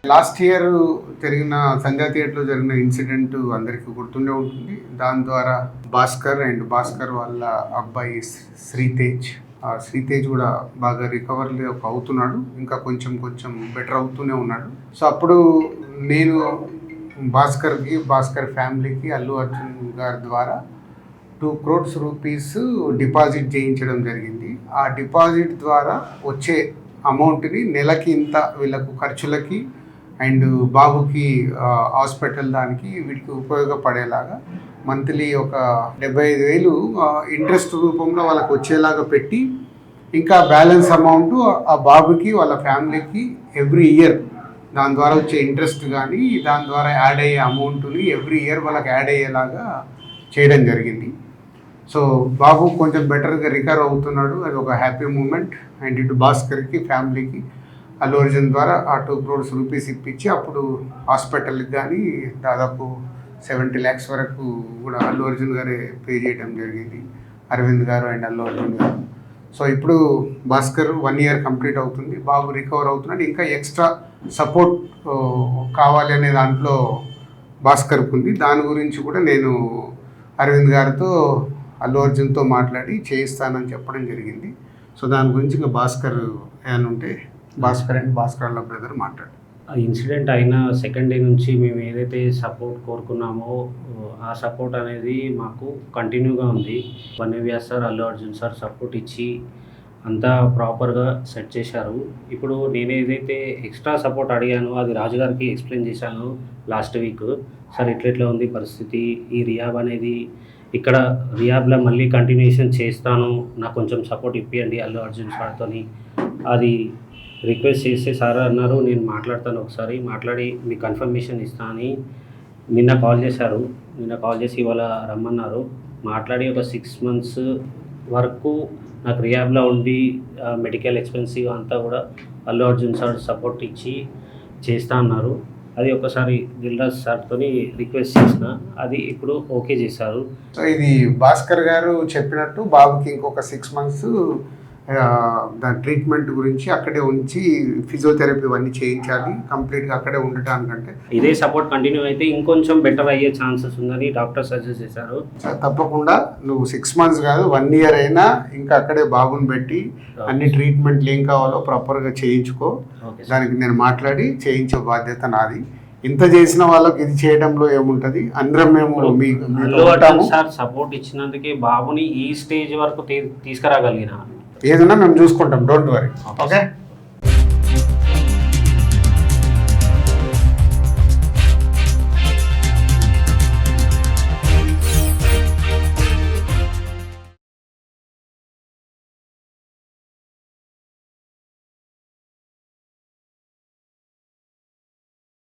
Last year జరిగిన సంధ్యా థియేటర్లో జరిగిన ఇన్సిడెంట్ అందరికీ గుర్తుండే ఉంటుంది. దాని ద్వారా భాస్కర్ వాళ్ళ అబ్బాయి శ్రీతేజ్ కూడా బాగా రికవర్ అవుతున్నాడు. ఇంకా కొంచెం బెటర్ అవుతూనే ఉన్నాడు. సో అప్పుడు నేను భాస్కర్ ఫ్యామిలీకి అల్లు అర్జున్ గారి ద్వారా 2 crores రూపీస్ డిపాజిట్ చేయించడం జరిగింది. ఆ డిపాజిట్ ద్వారా వచ్చే అమౌంట్ని నెలకి ఇంత వీళ్ళకు ఖర్చులకి అండ్ బాబుకి హాస్పిటల్ దానికి వీటికి ఉపయోగపడేలాగా మంత్లీ ఒక 75,000 ఇంట్రెస్ట్ రూపంలో వాళ్ళకి వచ్చేలాగా పెట్టి, ఇంకా బ్యాలెన్స్ అమౌంట్ ఆ బాబుకి వాళ్ళ ఫ్యామిలీకి ఎవ్రీ ఇయర్ దాని ద్వారా వచ్చే ఇంట్రెస్ట్ కానీ దాని ద్వారా యాడ్ అయ్యే అమౌంట్ని ఎవ్రీ ఇయర్ వాళ్ళకి యాడ్ అయ్యేలాగా చేయడం జరిగింది. సో బాబు కొంచెం బెటర్గా రికవర్ అవుతున్నాడు. అది ఒక హ్యాపీ మూమెంట్. అండ్ ఇటు భాస్కర్కి ఫ్యామిలీకి అల్లు అర్జున్ ద్వారా ఆ 2 crores రూపీస్ ఇప్పించి అప్పుడు హాస్పిటల్కి కానీ దాదాపు 70 lakhs వరకు కూడా అల్లు అర్జున్ గారే పే చేయడం జరిగింది, అరవింద్ గారు అండ్ అల్లు అర్జున్ గారు. సో ఇప్పుడు భాస్కర్ 1 year కంప్లీట్ అవుతుంది, బాబు రికవర్ అవుతున్నాడు. ఇంకా ఎక్స్ట్రా సపోర్ట్ కావాలి అనే దాంట్లో భాస్కర్కి ఉంది. దాని గురించి కూడా నేను అరవింద్ గారితో అల్లు అర్జున్తో మాట్లాడి చేయిస్తానని చెప్పడం జరిగింది. సో దాని గురించి ఇంకా భాస్కర్ ఏమైనా ఉంటే భాస్కర్ వాళ్ళ బ్రదర్ మాట్లాడు. ఆ ఇన్సిడెంట్ అయిన సెకండ్ డే నుంచి మేము ఏదైతే సపోర్ట్ కోరుకున్నామో ఆ సపోర్ట్ అనేది మాకు కంటిన్యూగా ఉంది. వన్యవ్యాస్ sir, Allu Arjun sir support ఇచ్చి అంతా ప్రాపర్గా సెట్ చేశారు. ఇప్పుడు నేను ఏదైతే ఎక్స్ట్రా సపోర్ట్ అడిగానో అది రాజుగారికి ఎక్స్ప్లెయిన్ చేశాను లాస్ట్ వీక్. సార్ ఇట్లా ఉంది పరిస్థితి, ఈ రియాబ్ అనేది ఇక్కడ రియాబ్లో మళ్ళీ కంటిన్యూషన్ చేస్తాను, నాకు కొంచెం సపోర్ట్ ఇప్పియండి అల్లు అర్జున్ సార్తో అది రిక్వెస్ట్ చేస్తే సార్ అన్నారు నేను మాట్లాడతాను, ఒకసారి మాట్లాడి మీకు కన్ఫర్మేషన్ ఇస్తాను అని నిన్న కాల్ చేశారు. నిన్న కాల్ చేసి ఇవాళ రమ్మన్నారు. మాట్లాడి ఒక 6 months వరకు నాకు రియాబ్లో ఉండి మెడికల్ ఎక్స్పెన్సివ్ అంతా కూడా అల్లు అర్జున్ సార్ సపోర్ట్ ఇచ్చి చేస్తా అన్నారు. అది ఒకసారి దిల్రాజ్ సార్తో రిక్వెస్ట్ చేసిన, అది ఇప్పుడు ఓకే చేశారు. సో ఇది భాస్కర్ గారు చెప్పినట్టు బాబుకి ఇంకొక 6 months దాని ట్రీట్మెంట్ గురించి అక్కడే ఉంచి ఫిజియోథెరపీ ఇవన్నీ చేయించాలి, కంప్లీట్గా అక్కడే ఉండటానికంటే. ఇదే సపోర్ట్ కంటిన్యూ అయితే ఇంకొంచెం బెటర్ అయ్యే ఛాన్సెస్ ఉందని డాక్టర్ సజెస్ట్ చేశారు. తప్పకుండా నువ్వు 6 months కాదు 1 year అయినా ఇంకా అక్కడే బాబుని పెట్టి అన్ని ట్రీట్మెంట్లు ఏం కావాలో ప్రాపర్గా చేయించుకో. దానికి నేను మాట్లాడి చేయించే బాధ్యత నాది. ఇంత చేసిన వాళ్ళకి ఇది చేయడంలో ఏముంటది, అందరం మేము సార్ సపోర్ట్ ఇచ్చినందుకే బాబుని ఈ స్టేజ్ వరకు తీసుకురాగలిగిన. ఏదైనా మేము చూసుకుంటాం, డోంట్ వరీ. ఓకే.